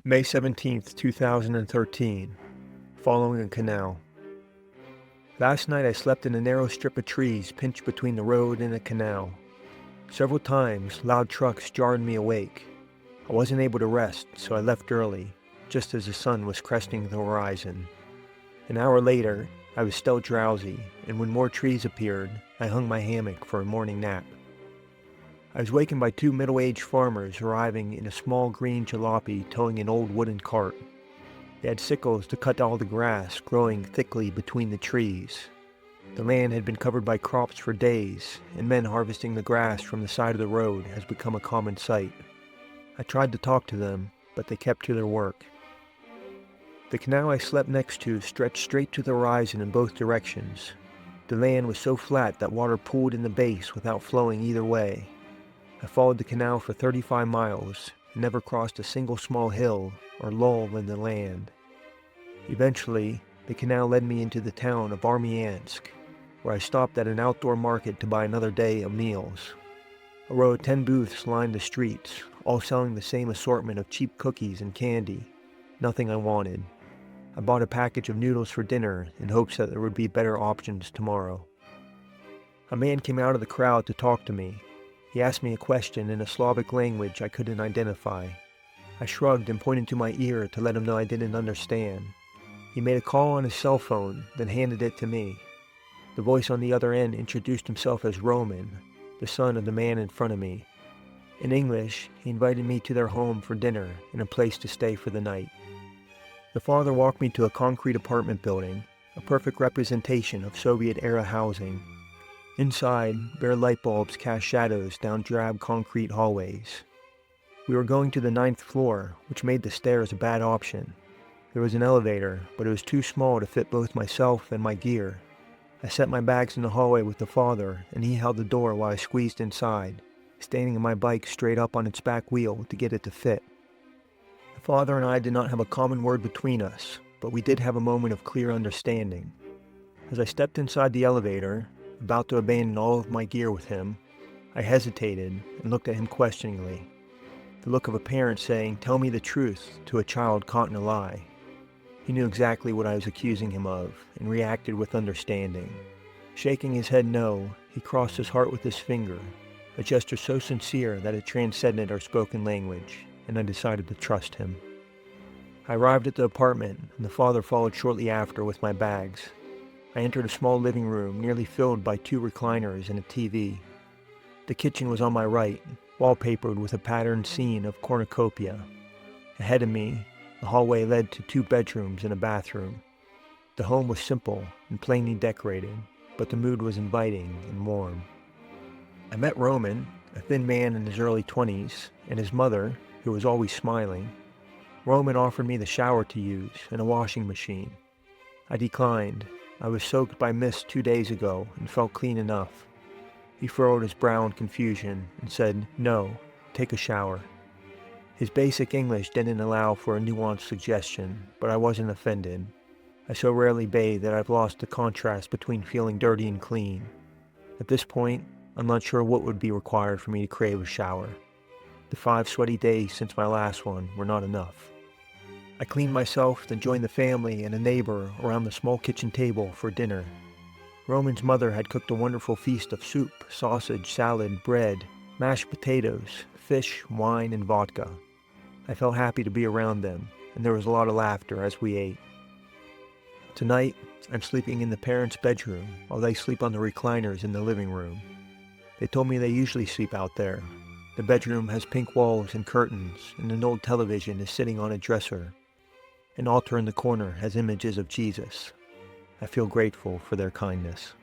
May 17th, 2013. Following a canal. Last night I slept in a narrow strip of trees pinched between the road and a canal. Several times, loud trucks jarred me awake. I wasn't able to rest, so I left early, just as the sun was cresting the horizon. An hour later, I was still drowsy, and when more trees appeared, I hung my hammock for a morning nap. I was wakened by two middle-aged farmers arriving in a small green jalopy towing an old wooden cart. They had sickles to cut all the grass growing thickly between the trees. The land had been covered by crops for days, and men harvesting the grass from the side of the road has become a common sight. I tried to talk to them, but they kept to their work. The canal I slept next to stretched straight to the horizon in both directions. The land was so flat that water pooled in the base without flowing either way. I followed the canal for 35 miles and never crossed a single small hill or lull in the land. Eventually, the canal led me into the town of Armyansk, where I stopped at an outdoor market to buy another day of meals. A row of 10 booths lined the streets, all selling the same assortment of cheap cookies and candy. Nothing I wanted. I bought a package of noodles for dinner in hopes that there would be better options tomorrow. A man came out of the crowd to talk to me. He asked me a question in a Slavic language I couldn't identify. I shrugged and pointed to my ear to let him know I didn't understand. He made a call on his cell phone, then handed it to me. The voice on the other end introduced himself as Roman, the son of the man in front of me. In English, he invited me to their home for dinner and a place to stay for the night. The father walked me to a concrete apartment building, a perfect representation of Soviet-era housing. Inside, bare light bulbs cast shadows down drab concrete hallways. We were going to the 9th floor, which made the stairs a bad option. There was an elevator, but it was too small to fit both myself and my gear. I set my bags in the hallway with the father, and he held the door while I squeezed inside, standing my bike straight up on its back wheel to get it to fit. The father and I did not have a common word between us, but we did have a moment of clear understanding. As I stepped inside the elevator, about to abandon all of my gear with him, I hesitated and looked at him questioningly. The look of a parent saying, "Tell me the truth," to a child caught in a lie. He knew exactly what I was accusing him of and reacted with understanding. Shaking his head no, he crossed his heart with his finger, a gesture so sincere that it transcended our spoken language, and I decided to trust him. I arrived at the apartment, and the father followed shortly after with my bags. I entered a small living room nearly filled by 2 recliners and a TV. The kitchen was on my right, wallpapered with a patterned scene of cornucopia. Ahead of me, the hallway led to 2 bedrooms and a bathroom. The home was simple and plainly decorated, but the mood was inviting and warm. I met Roman, a thin man in his early 20s, and his mother, who was always smiling. Roman offered me the shower to use and a washing machine. I declined. I was soaked by mist 2 days ago and felt clean enough. He furrowed his brow in confusion and said, "No, take a shower." His basic English didn't allow for a nuanced suggestion, but I wasn't offended. I so rarely bathe that I've lost the contrast between feeling dirty and clean. At this point, I'm not sure what would be required for me to crave a shower. The 5 sweaty days since my last one were not enough. I cleaned myself, then joined the family and a neighbor around the small kitchen table for dinner. Roman's mother had cooked a wonderful feast of soup, sausage, salad, bread, mashed potatoes, fish, wine, and vodka. I felt happy to be around them, and there was a lot of laughter as we ate. Tonight, I'm sleeping in the parents' bedroom while they sleep on the recliners in the living room. They told me they usually sleep out there. The bedroom has pink walls and curtains, and an old television is sitting on a dresser. An altar in the corner has images of Jesus. I feel grateful for their kindness.